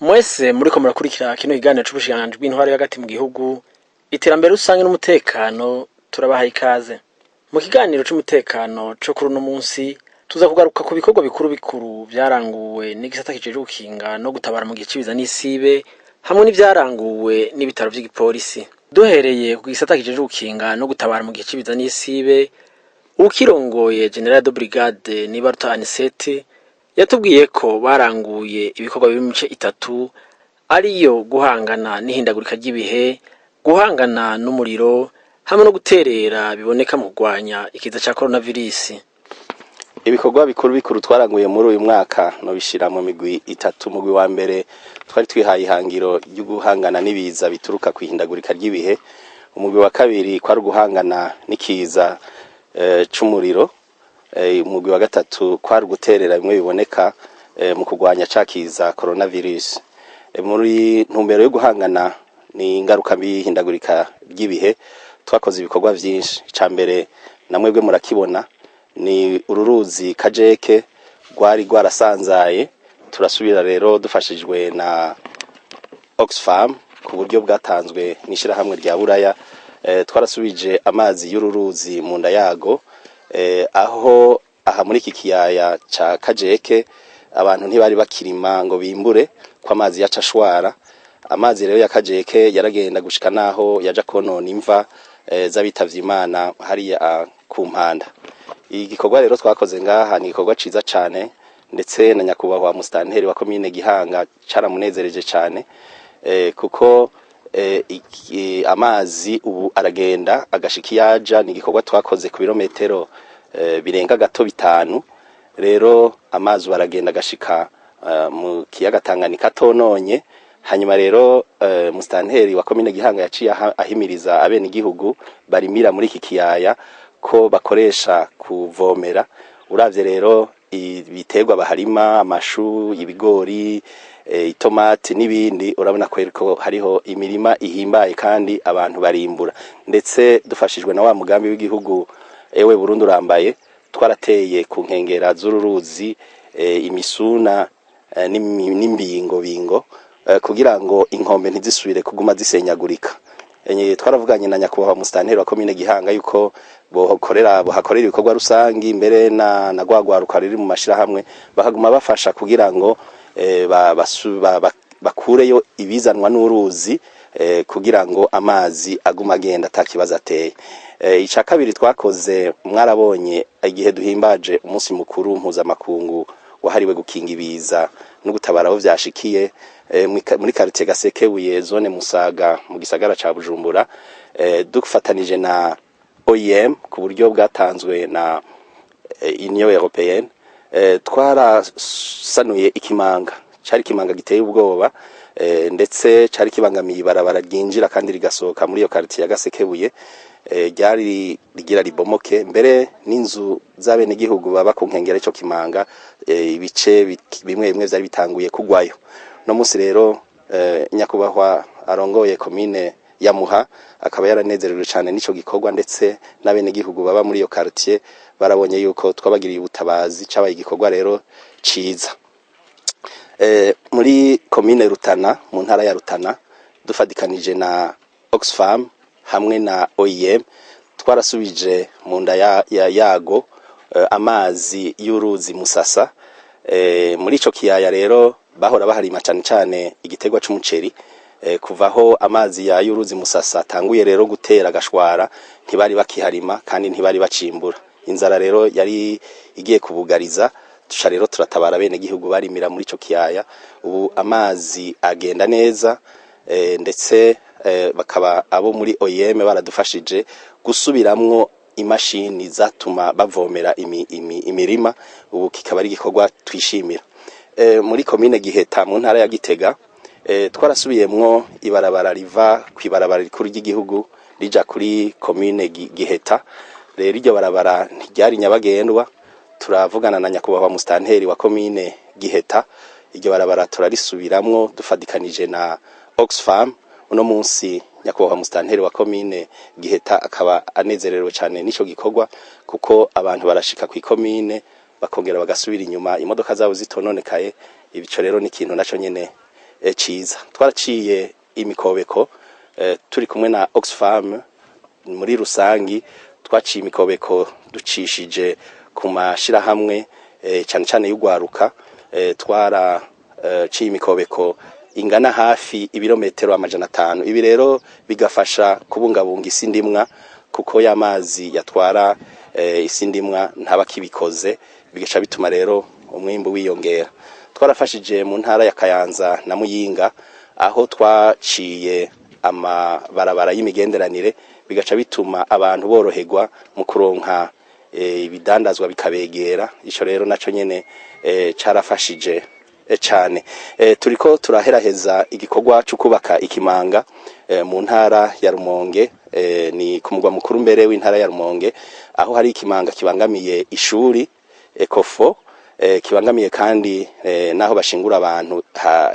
Mwese muriko murakurikira kino kiganiro c'ubushikiranganji bw'intwaro y'agati mu gihugu, iterambere rusange n'umutekano, turabahaye ikaze. Mu kiganiro c'umutekano co kuri uno munsi, tuza kugaruka ku bikorwa bikuru bikuru vyaranguwe n'igisata kijejwe gukinga no gutabara mu gihe c'ibiza n'isibe, hamwe n'ivyaranguwe n'ibitaro vy'igipolisi. Duhereye ku gisata kijejwe gukinga no gutabara mu gihe c'ibiza n'isibe, uwukirongoye General de Brigade Nibaruta Anicet yatubwiye ko baranguye ibikorwa biri mu mice itatu, ariyo guhangana n'ihindagurika ry'ibihe, guhangana n'umuriro, hamwe no guterera biboneka mu kurwanya ikiza ca coronavirus. Ibikorwa bikuru bikuru twaranguye muri uyu mwaka no bishira mu migwi itatu. Mugwi wa mbere twari twihaye ihangiro ryo guhangana n'ibiza bituruka kwihindagurika ry'ibihe. Umugwi wa kabiri kwari guhangana n'ikiza c'umuriro. Umugwi wa gatatu kwari guterera bimwe biboneka mu kurwanya cakiza coronavirus. Muri ntumbero yo guhangana ni ingaruka bihindagurika ry'ibihe, twakoze ibikorwa vyinshi. Icambere namwebwe murakibona ni ururuzi Kajeke rwari rwarasanzaye, turasubira rero dufashijwe na Oxfam ku buryo bwatanzwe n'ishirahamwe rya Buraya, twarasubije amazi y'ururuzi mu nda yago, aho aha muri iki kiyaya ca Kajeke abantu ntibari bakirima ngo bimbure kwa amazi yaca shwara. Amazi rero ya Kajeke yaragenda gushika naho yaja konona imva z'abitavye Imana hariya ku Mpanda. Igikorwa rero twakoze ngaha ni igikorwa ciza cane, ndetse na nyakubahwa musitanteri wa komine Gihanga caramunezereje cane, kuko amazi ubu aragenda agashika yaja. Ni igikorwa twakoze ku birometero birenga gato 5. Rero amazi baragenda agashika mu kiyaga Tanganyika tononye. Hanyuma rero musitanteri wa komine Gihanga yaciye ahimiriza abene igihugu barimira muri iki kiyaya ko bakoresha kuvomera. Uravye rero ibiterwa baharima, amashu, ibigori, itomati n'ibindi, urabona ko hariho imirima ihimbaye kandi abantu barimbura. Ndetse dufashijwe na wa mugambi w'igihugu ewe Burundi urambaye, twarateye ku nkengera z'ururuzi imisuna n'imbingo kugira ngo inkombe ntizisubire kuguma zisenyagurika. Twaravuganye na nyakubahwa musitanteri wa komine Gihanga yuko bohakorera ibikorwa rusangi, mbere na gwagwaruka riri mu mashirahamwe bakaguma bafasha kugira ngo bakureyo ibizanwa n'uruzi, kugira ngo amazi aguma agenda atakibazo ateye. Ica kabiri twakoze, mwarabonye igihe duhimbaje umunsi mukuru mpuzamakungu wahariwe gukinga ibiza no gutabara aho vyashikiye muri quartier Gasekebuye zone Musaga mu gisagara ca Bujumbura, dufatanije na OIM ku buryo bwatanzwe na Union Européenne. Twarasanuye ikimanga, cari kimanga giteye ubwoba, ndetse cari kibangamiye ibarabara ryinjira kandi rigasohoka muri iyo quartier ya Gasekebuye, ryari rigira ribomoke. Mbere n'inzu z'abene igihugu baba ku nkengera ico kimanga, ibice bimwe bimwe vyari bitanguye kugwayo. No musi rero nyakubahwa arongoye komine ya Muha akaba yaranezerewe cyane n'ico gikorwa, ndetse n'abene igihugu baba muri iyo quartier barabonye yuko twabagiriye ubutabazi, cabaye igikorwa rero ciza. Muri komine Rutana, mu ntara ya Rutana, dufadikanije na Oxfam hamwe na OIM, twarasubije mu nda yago amazi y'uruzi Musasa. Muri ico kiyaya rero bahora baharima cane igitegwa c'umuceri, kuvaho amazi ya y'uruzi Musasa tanguye rero gutera gashwara, ntibari bakiharima kandi ntibari bacimbura. Inzara rero yari igiye kubugariza, tusha rero turatabara bene gihugu barimira muri ico kiyaya. Ubu amazi agenda neza, ndetse bakaba abo muri OIM baradufashije gusubiramwo imashini zatuma bavomera imirima. Ubu kikaba ari igikorwa twishimira. Muri komine Giheta mu ntara ya Gitega, twarasubiyemwo ibarabara riva kwibarabara rikuru ry'igihugu rija kuri komine Giheta. Rero iryo barabara ntiryari nyabagendwa, turavugana na nyakubahwa musitanteri wa komine Giheta, iryo barabara turarisubiramwo dufadikanije na Oxfam. Uno munsi nyakubahwa musitanteri wa komine Giheta akaba anezerewe cyane n'ico gikorwa, kuko abantu barashika ku komine bakongera bagasubira inyuma, imodoka zabo zitononekaye. Ibico rero ni ikintu naco nyene ciza. Twaraciye imikobeko turi kumwe na Oxfam muri rusangi, twaciye imikobeko ducishije ku mashirahamwe cyane cyane y'ugwaruka, twaraciye imikobeko ingana hafi ibirometero 500. Ibi rero bigafasha kubungabunga isi ndimwa, kuko y'amazi yatwara isi ndimwa ntabakibikoze, bigaca bituma rero umwimbu wiyongera. Twarafashije mu ntara ya Kayanza na Muyinga, aho twaciye amabarabara y'imigenderanire, bigaca bituma abantu boroherwa mu kuronka ibidandazwa bikabegera. Ico rero naco nyene carafashije cyane. Turiko turaheraheza igikorwa cyo kubaka ikimanga mu ntara ya Rumonge, ni ku mugwa mukuru mbere w'intara ya Rumonge, aho hari ikimanga kibangamiye ishuri Ecofo, kibangamiye kandi naho bashingura abantu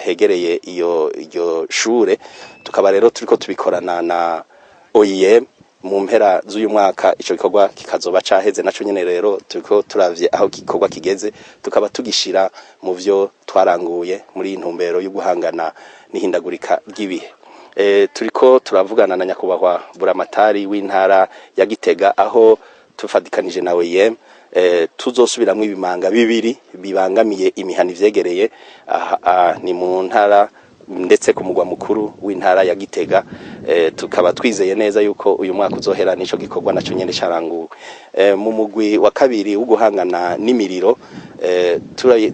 hegereye iyo shure. Tukaba rero turiko tubikorana na OIM mu mpera z'uyu mwaka, ico gikorwa kikazoba caheze. Naco nyene rero turiko turavye aho gikorwa kigeze, tukaba tugishira mu vyo twaranguye muri intumbero yo guhangana n'ihindagurika ry'ibihe. Turiko turavugana na nyakubahwa buramatari w'intara ya Gitega, aho tufadikanije na OIM tuzosubiramwe ibimanga bibiri bibangamiye imihana ivyegereye, ni mu ntara ndetse ku mugwa mukuru w'intara ya Gitega. Tukaba twizeye neza yuko uyu mwaka uzohera nico gikorwa naco nyene caranguwe. Mu mugwi wa kabiri wo guhangana n'imiriro,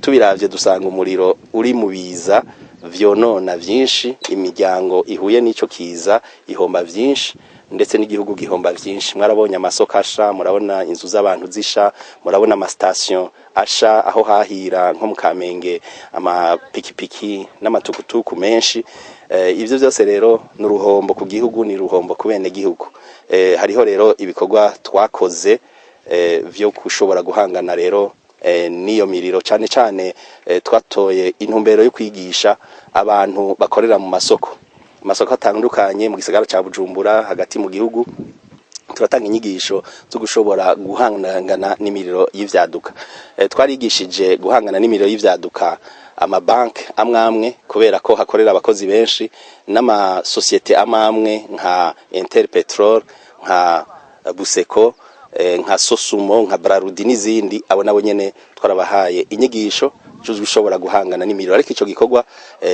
tubiravye dusanga umuriro uri mu biza vyonona vyinshi, imiryango ihuye n'ico kiza ihomba vyinshi, ndetse n'igihugu gihomba vyinshi. Mwarabonye amasoko asha, murabona inzu z'abantu zisha, murabona ama station asha, aho hahira nko mu Kamenge amapikipiki n'amatukutuku menshi. Ivyo byose rero n'uruhombo ku gihugu, ni ruhombo ku bene gihugu. Hariho rero ibikorwa twakoze vyo kushobora guhangana rero niyo miriro, cyane cyane twatoye intumbero yo kwigisha abantu bakorera mu masoko atandukanye mu gisagara ca Bujumbura, hagati mu gihugu. Turatanga inyigisho zo gushobora guhangana n'imiriro y'ivyaduka. Twarigishije guhangana n'imiriro y'ivyaduka amabanki amwe, kubera ko hakorera abakozi benshi, n'ama societe amwe nka Interpetrol, nka Buseko, nka Sosumo, nka Brarudi n'izindi. Abo nabo nyene twarabahaye inyigisho ushobora guhangana n'imiriro, ariko ico gikorwa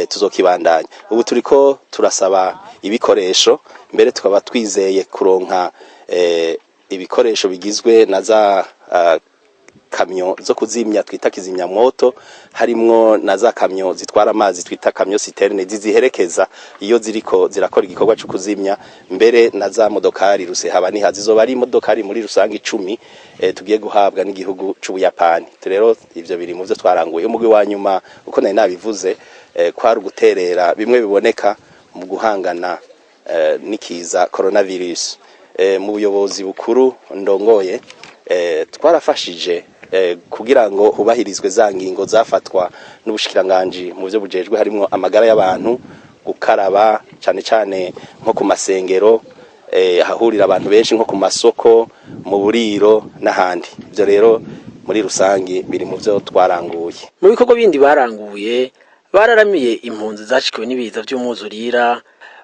tuzokibandanya. Ubu turiko turasaba ibikoresho, mbere tukaba twizeye kuronka ibikoresho bigizwe na za kamyo zo kuzimya twita kizimya moto, harimwo na za kamyo zitwara amazi twita kamyo citerne ziziherekeza iyo ziriko zirakora igikorwa cyo kuzimya, mbere na za modokari rusehabaniha zizoba ari modokari muri rusangi 10 tugiye guhabwa n'igihugu c'Ubuyapani. Rero ivyo biri mu byo twaranguye. Umugwi wa nyuma uko nari nabivuze kwari guterera bimwe biboneka mu guhangana n'ikiza coronavirus. Mu buyobozi bukuru ndongoye twarafashije kugira ngo hubahirizwe za ngingo zafatwa n'ubushikiranganje mu byo bujejwe, harimo amagara y'abantu, gukaraba cyane cyane nko ku masengero, hahurira abantu benshi nko ku masoko, mu buriro n'ahandi. Ibyo rero muri rusangi biri mu byo twaranguye. Mu bikorwa bindi baranguye, bararamiye impunzi zashikiwe n'ibiza by'umwuzurira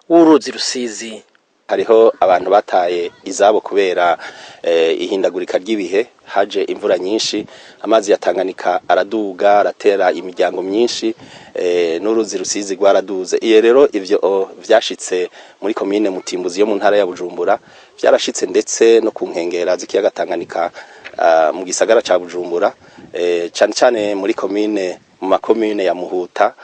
w'uruzi Rusizi. Hariho abantu bataye izabo kubera ihindagurika ry'ibihe, haje imvura nyinshi, amazi yatanganika araduga, aratera imiryango myinshi, n'uruzi Rusizi rwaraduze. Iyo rero ivyo vyashitse muri commune Mutimbuzi yo mu ntara ya Bujumbura, vyarashitse ndetse no ku nkengera z'ikiyaga Tanganyika mu gisagara ca Bujumbura, cyane cyane muri commune, mu makomune ya Muhuta,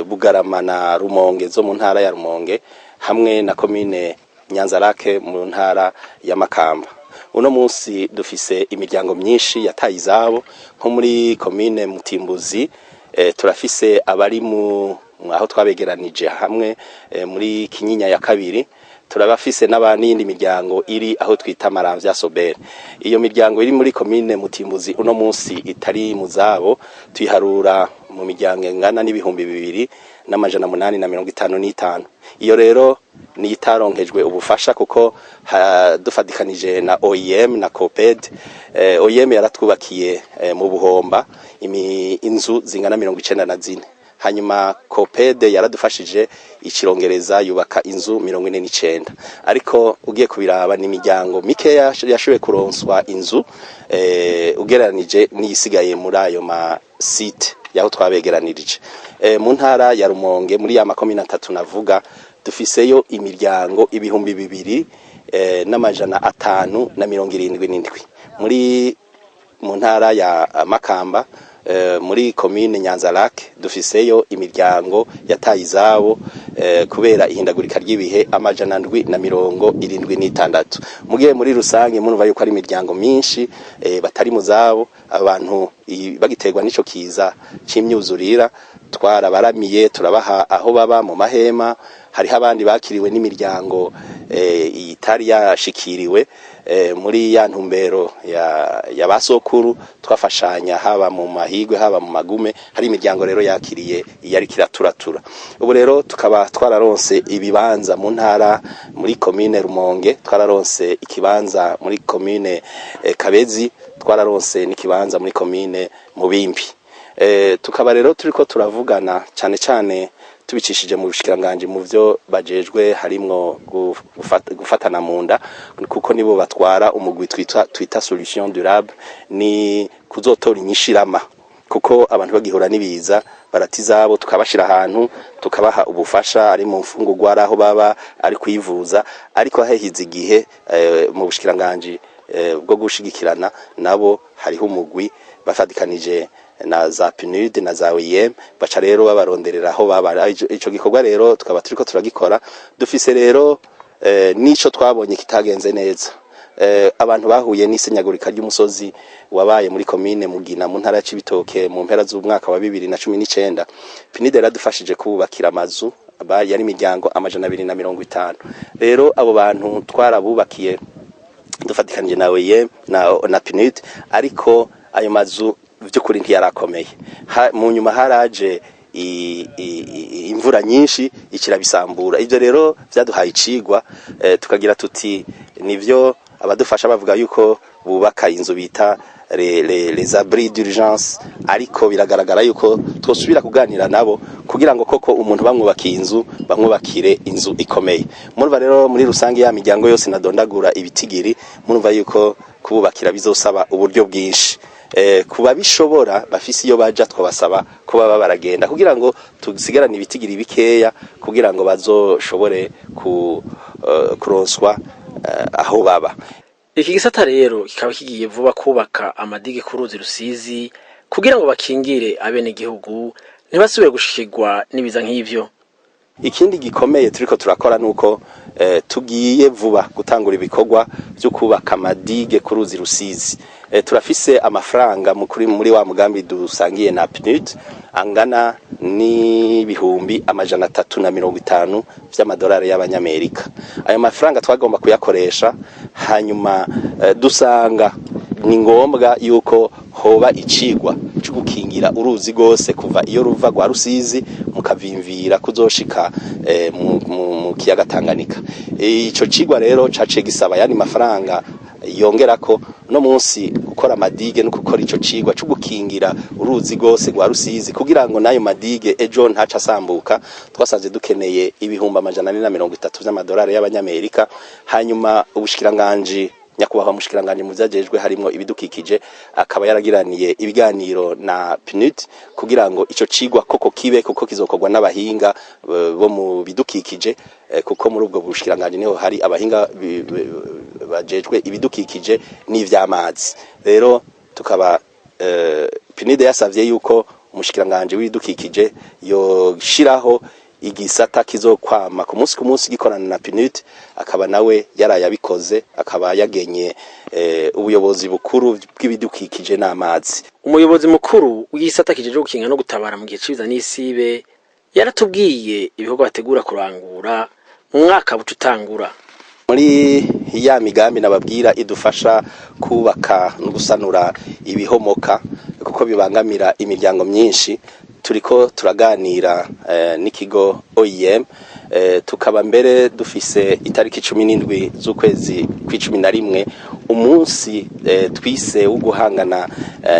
Bugarama na Rumonge zo mu ntara ya Rumonge, hamwe na commune Nyanzarake mu ntara ya Makamba. Uno munsi dufise imiryango myinshi yataye izabo, nko muri commune Mutimbuzi turafise abari mu aho twabegeranije hamwe muri Kinyinya ya kabiri, turabafise n'abandi miryango iri aho twita Maramvya Sobere. Iyo miryango iri muri commune Mutimbuzi uno munsi itari mu zabo tuyiharura mu miryango ngana n'ibihumbi 2,855. Iyo rero ni itaronkejwe ubufasha kuko dufadikanije na OIM na COPED. OIM yaratwubakiye mu Buhomba inzu zingana 94, hanyuma Copede yaradufashije ikirongereza yubaka inzu 49, ariko ugiye kubiraba ni imiryango mikeya yashoboye kuronswa inzu ugereranije n'iyisigaye muri ayo ma site yaho twabegeranirije. Mu ntara ya Rumonge muri ya makomine 3 navuga dufiseyo imiryango 2,577 muri mu ntara ya Makamba muri komine Nyanza-Lac dufiseyo imiryango yataye izabo kubera ihindagurika ry'ibihe 776. Mugiye muri rusange murumva yuko ari imiryango myinshi batari mu zabo, abantu bagiterwa n'ico kiza c'imyuzurira twarabaramiye turabaha aho baba mu mahema. Hariho abandi bakiriwe n'imiryango itari yashikiriwe muri ya ntumbero ya basokuru twafashanya haba mu mahigwe haba mu magume. Hari imiryango rero yakiriye yari kiraturatura. Ubu rero tukaba twararonse ibibanza mu ntara muri komine Rumonge, twararonse ikibanza muri komine Kabezi, twararonse n'ikibanza muri komine Mubimbi. Tukaba rero turiko turavugana cyane tubicishije mu bushikiranganje mu byo bajejwe harimwo gufatana munda, kuko nibo batwara umugwi twita solution durable, ni kuzotora inyishirama, kuko abantu bagihura nibiza baratizabo tukabashira ahantu tukabaha ubufasha ari mu mfungurwa araho baba ari kwivuza, ariko hahize igihe mu bushikiranganje bwo gushigikirana nabo hariho umugwi bafadikanije na za PNUD na za OIM baca rero babaronderera aho baba. Ico gikorwa rero tukaba turiko turagikora. Dufise rero nico twabonye kitagenze neza, abantu bahuye n'isenyagurika ry'umusozi wabaye muri komine Mugina mu ntara ya Cibitoke mu mpera z'umwaka wa 2019. PNUD yaradufashije kubakira amazu yari imiryango 250. Rero abo bantu twarabubakiye dufatikanije na OIM na PNUD, ariko ayo mazu by'ukuri ntiyarakomeye. Mu nyuma haraje imvura nyinshi ikirabisambura. Ivyo rero vyaduhaye icigwa, tukagira tuti nivyo abadufasha bavuga yuko bubaka inzu bita les abris d'urgence, ariko biragaragara yuko twosubira kuganira nabo kugira ngo koko umuntu bamwubakiye inzu bamwubakire inzu ikomeye. Murumva rero muri rusange ya miryango yose nadondagura ibitigiri, murumva yuko kububakira bizosaba uburyo bwinshi. Kuba bishobora bafise iyo baja twabasaba kuba baragenda kugira ngo tusigarane ibitigiri bikeya kugira ngo bazoshobore kuronswa aho baba. Iki gisata rero kikaba kigiye vuba kubaka amadige ku ruzi Rusizi kugira ngo bakingire abene gihugu ntibasubire gushikirwa nibiza nk'ivyo. Ikindi gikomeye turiko turakora nuko tugiye vuba gutangura ibikorwa byo kubaka amadige ku ruzi Rusizi. Turafise amafaranga muri wa mugambi dusangiye na PNUD angana n'ibihumbi 350 vy'amadolari y'abanyamerika. Ayo mafaranga twagomba kuyakoresha, hanyuma dusanga ni ngombwa yuko hoba icigwa cyo gukingira uruzi gose kuva iyo ruva gwa Rusizi mukavimvira kuzoshika mu kiyaga Tanganyika. Ico cigwa rero cace gisaba yani mafaranga yongerako no munsi gukora amadige no gukora ico cigwa cyo gukingira uruzi gose gwa Rusizi kugira ngo nayo madige ejo ntaca asambuka. Twasanze dukeneye ibihumbi 430 vy'amadolari y'abanyamerika. Hanyuma ubushikiranganje nyakubahwa mushikiranganje mu vyajejwe harimo ibidukikije akaba yaragiraniye ibiganiro na PNUD kugira ngo ico cigwa koko kibe, kuko kizokorwa n'abahinga bo mu bidukikije, kuko muri ubwo bushikiranganje niho hari abahinga bajejwe ibidukikije n'ivy'amazi. Rero tukaba PNUD yasavye yuko umushikiranganje w'ibidukikije yoshiraho igisata kizokwama ku munsi gikorana na PNUD, akaba nawe yarayabikoze, akaba yagenye ubuyobozi bukuru bw'ibidukikije n'amazi. Umuyobozi mukuru w'igisata kijeje gukinga no gutabara mu gihe cibiza n'isibe yaratubwiye ibikorwa bategura kurangura mu mwaka bucutangura. Muri ya migambi nababwira idufasha kubaka no gusanura ibihomoka kuko bibangamira imiryango myinshi, turiko turaganira n'ikigo OIM. Tukaba mbere dufise itariki 17 z'ukwezi kwa11 umunsi twise wo guhangana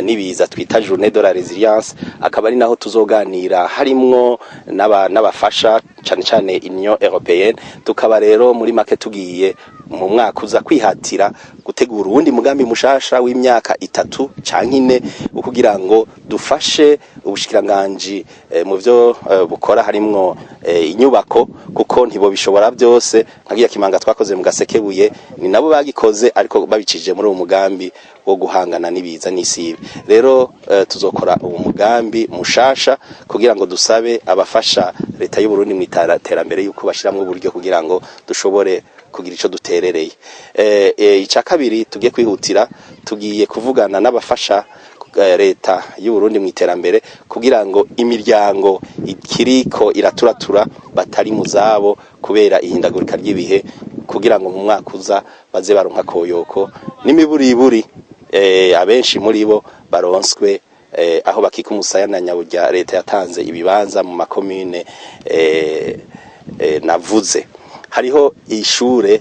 nibiza twita Journée de la Résilience, akaba ari naho tuzoganira harimwo n'abafasha cyane Union Européenne. Tukaba rero muri make tugiye mu mwaka uza kwihatira gutegura uwundi mugambi mushasha w'imyaka 3 canke 4 kugira ngo dufashe ubushikiranganji mu byo bukora harimwo inyubako, kuko ntibo bishobora byose. Nkagiye kimanga twakoze mu Gasekebuye ni nabo bagikoze, ariko babicije muri uwo mugambi wo guhangana nibiza n'isibe. Rero tuzokora uwo mugambi mushasha kugira ngo dusabe abafasha leta y'u Burundi mu iterambere yuko bashiramwe uburyo kugira ngo dushobore kugira ico duterereye. Ica kabiri tugiye kwihutira, tugiye kuvugana n'abafasha leta y'u Burundi mu iterambere kugira ngo imiryango ikiriko iraturatura batari mu zabo kubera ihindagurika ry'ibihe, kugira ngo mu mwaka uza baze baronka koyoko n'imiburiburi abenshi muri bo baronswe aho bakika umusaya na nyaburya leta yatanze ibibanza mu makomune navuze. Hariho ishure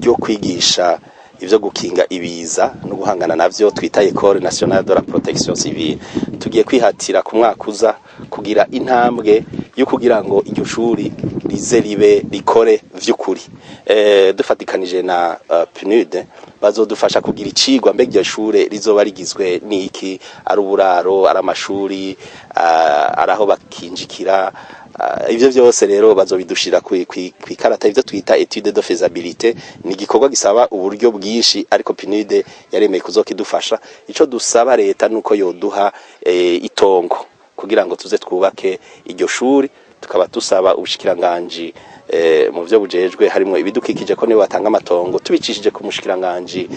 ryo kwigisha ivyo gukinga ibiza no guhangana navyo twita École Nationale de la Protection Civile. Tugiye kwihatira ku mwaka uza kugira intambwe yo kugira ngo iryo shuri rize ribe rikore vy'ukuri. Dufatikanije na PNUD bazodufasha kugira icigwa mbega iryo shure rizoba rigizwe n'iki, ari uburaro, ari amashuri, araho bakinjikira. Ivyo byose rero bazobidushira kwikarata ivyo twita étude de faisabilité. Ni gikorwa gisaba uburyo bwinshi, ariko PNUD yaremeye kuzokidufasha. Ico dusaba leta nuko yoduha itongo kugira ngo tuze twubake iryo shuri. Tukaba dusaba ubushikiranganji mu byo bujejwe harimo ibidukikije ko niwe batanga amatongo, tubicishije ku mushikiranganji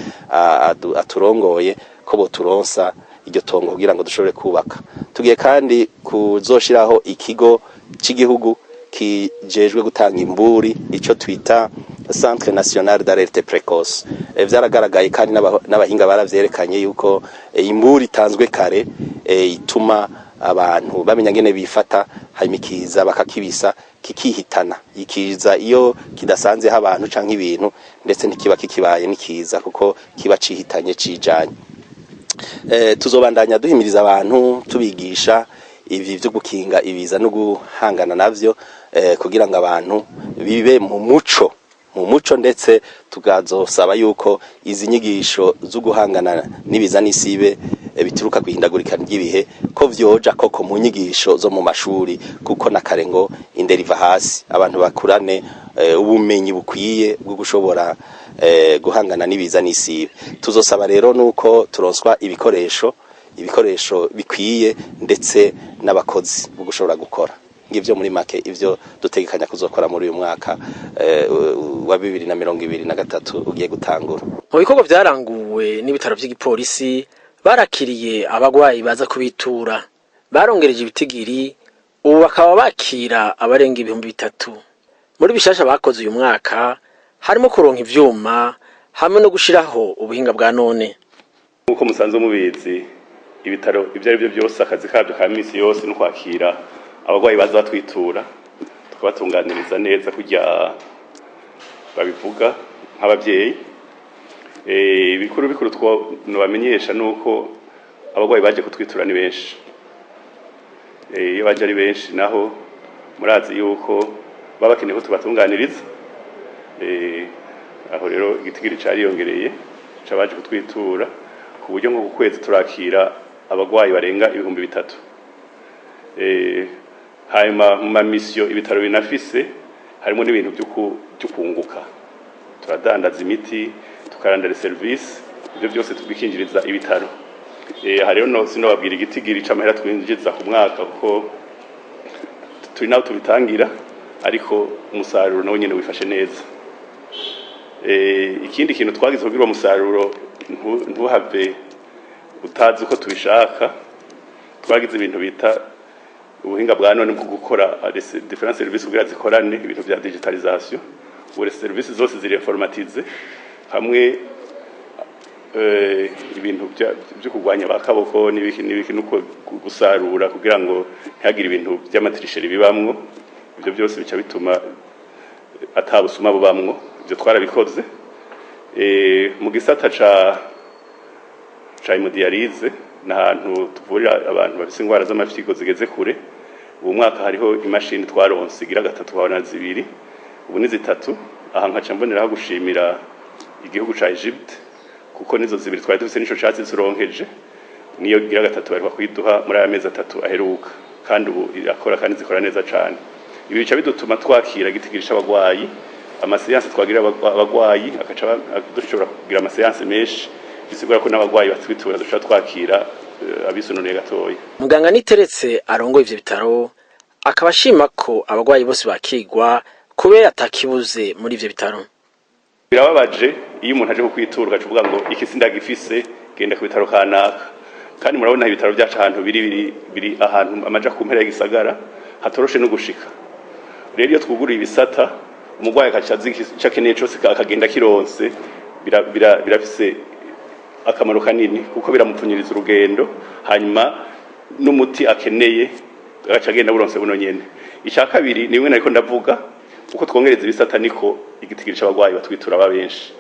aturongoye ko bo turonsa iryo tongo kugira ngo dushobore kubaka. Tugiye kandi kuzoshiraho ikigo cy'igihugu kijejwe gutanga imburi, ico twita Centre National d'Alerte Précoce. Vyaragaragaye kandi n'abahinga baravyerekanye yuko imburi tanzwe kare ituma abantu bamenya ngene bifata, hanyimikiza bakakibisa kikihitana. Ikiza iyo kidasanze abantu canke ibintu, ndetse ntikiba kikibaye nikiza kuko kiba cihitanye cijanye. Tuzobandanya duhimiriza abantu tubigisha ivi byo gukinga ibiza no guhangana navyo, kugira ngo abantu bibe mu muco ndetse tugazosaba yuko izi nyigisho zo guhangana nibiza n'isibe bituruka kwihindagurika ry'ibihe ko vyoja koko mu nyigisho zo mu mashuri, kuko nakare ngo inderiva hasi abantu bakurane ubumenyi bukwiye bwo gushobora guhangana nibiza n'isibe. Tuzosaba rero nuko turonswa ibikoresho bikwiye ndetse n'abakozi bo gushobora gukora. Ngivyo muri make ivyo dutegekanya kuzokora muri uyu mwaka wa 2023 ugiye gutangura. Mu bikorwa vyaranguwe n'ibitaro vy'igipolisi barakiriye abagwayi baza kubitura, barongereje ibitigiri, ubu bakaba bakira abarenga 3,000. Muri bishasha bakoze uyu mwaka harimo kuronka ivyuma hamwe no gushiraho ubuhinga bwa none. Uko musanze mubizi, ibitaro ibyo ari byo byose akazi kabyo ka misi yose no kwakira abagwayi baza batwitura, tukabatunganiriza neza kujya babivuga nk'abavyeyi. Bikuru twabamenyesha nuko abagwayi baje kutwitura ni benshi. Iyo baje ari benshi naho murazi yuko baba bakeneye ko tubatunganiriza. Aho rero igitigiri cariyongereye cabaje kutwitura ku buryo nko ku kwezi turakira abagwayi barenga 3,000. Hanyuma mu mamisyo ibitaro binafise harimo n'ibintu byo kunguka. Turadandaza imiti, tukarandara service, ibyo byose tubikinjiriza ibitaro. Aha rero no sinobabwira igitigiri c'amahera twinjiza ku mwaka kuko turi naho tubitangira, ariko umusaruro nawo nyene wifashe neza. Ikindi kintu twagize kugira umusaruro ntuhave utazi uko tubishaka, twagize ibintu bita ubuhinga bwa none bwo gukora different services kugira zikorane, ibintu bya digitalisation. Buri services zose ziri informatize, hamwe ibintu byo kugwanya bakaboko n'ibiki nuko gusarura kugira ngo ntihagire ibintu by'amatrisheri bibamwo. ibyo byose bica bituma atabusuma bubamwo. Ibyo twarabikoze mu gisata ca hemodialize n'ahantu tuvurira abantu bafite indwara z'amafyigo zigeze kure. Ubu mwaka hariho imashini twaronse igira gatatu babona zibiri, ubu ni zitatu. Aha nkaca mboneraho gushimira igihugu ca Egypte kuko nizo zibiri twari dufite nico catsi turonkeje, niyo igira gatatu bari bakwiduha muri aya mezi atatu aheruka, kandi ubu irakora kandi zikora neza cane. Ibi bica bidutuma twakira igitigirisha abagwayi, amaseanse twagira abagwayi akaca dushobora kugira amaseanse menshi, bisigura ko n'abagwayi batwitura dushobora twakira abisununiye gatoya. Muganga Niteretse arongoye ivyo bitaro akaba ashima ko abagwayi bose bakigwa kubera atakibuze muri ivyo bitaro. Birababaje iyo umuntu aje kukwitura uvuga ngo iki sindagifise genda ku bitaro kanaka, kandi murabona ibitaro byacu ahantu biri ahantu amaja ku mpera y'igisagara hatoroshe no gushika. Rero iyo twuguriye ibisata umugwayi akaca akeneye cyose akagenda kironse, birafise akamaro kanini kuko biramupfunyiriza urugendo, hanyuma n'umuti akeneye agaca agenda buronse buno nyene. Icya kabiri ni bimwe nariko ndavuga, uko twongereza ibisata niko igitigirisha abagwayi batwitura abenshi.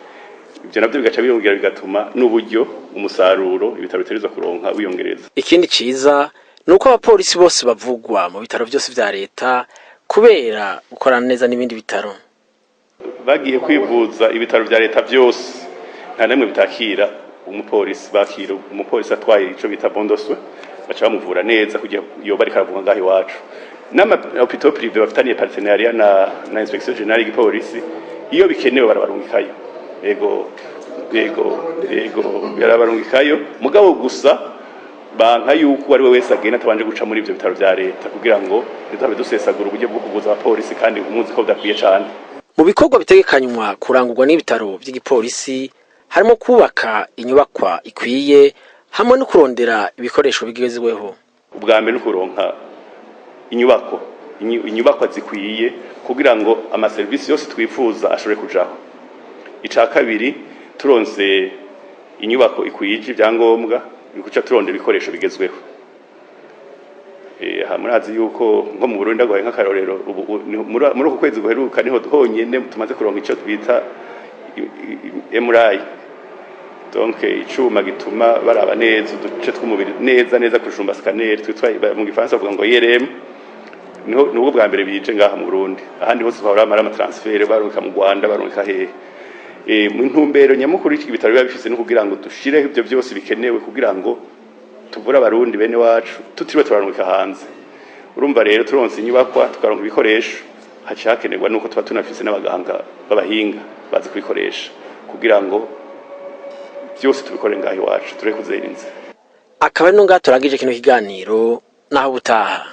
Ibyo navyo bigaca biyongera bigatuma n'uburyo umusaruro ibitaro bitegerezwa kuronka wiyongereza. Ikindi ciza nuko abapolisi bose bavugwa mu bitaro byose vya leta kubera gukorana neza n'ibindi bitaro. Bagiye kwivuza ibitaro vya leta byose nta namwe bitakira umupolisi, bakira umupolisi atwaye ico bita bondoswe, baca bamuvura neza kugira iyo bari karavuga ngaho iwacu. Nama hôpital privé bafitaniye partenariat na inspection générale y'igipolisi, iyo bikenewe barabarungikayo. Ego barabarungikayo, mugabo gusa banka yuko ari we wese agenda atabanje guca muri ivyo bitaro vya leta kugira ngo nitabe dusesagura uburyo bwo kuvuza abapolisi kandi umuzi ko bidakwiye cyane. Mu bikorwa bitegekanywa kurangurwa n'ibitaro by'igipolisi harimo kubaka inyubakwa ikwiye hamwe no kurondera ibikoresho bigezweho. Ubwa mbere n'ukuronka inyubakwa zikwiye kugira ngo amaserivisi yose twifuza ashobore kujaho. Ica kabiri turonse inyubako ikwije ibyangombwa bikuca turondera ibikoresho bigezweho. Murazi yuko nko mu Burundi ndagwaye nk'akarorero muri uko kwezi guheruka niho honyene tumaze kuronka ico twita MRI, donc icuma gituma baraba neza uduce tw'umubiri neza kushumba scanner twitwa mu gifaransa bavuga ngo IRM. Nubwo bwa mbere bije ngaha mu Burundi, ahandi hose bahora ama transfer baruka mu Rwanda baruka hehe. Mu ntumbero nyamukuru iki bitaro biba bifise no kugira ngo dushireho ibyo byose bikenewe kugira ngo tuvura abarundi bene wacu tutiriwe turaruka hanze. Urumva rero turonse inyubakwa tukaronka ibikoresho, hakenerwa nuko tuba tunafise n'abaganga b'abahinga bazi kubikoresha kugira ngo byose tubikore ngaho iwacu ture kuzerinze. Akaba no ngaturangije kino kiganiro naho butaha.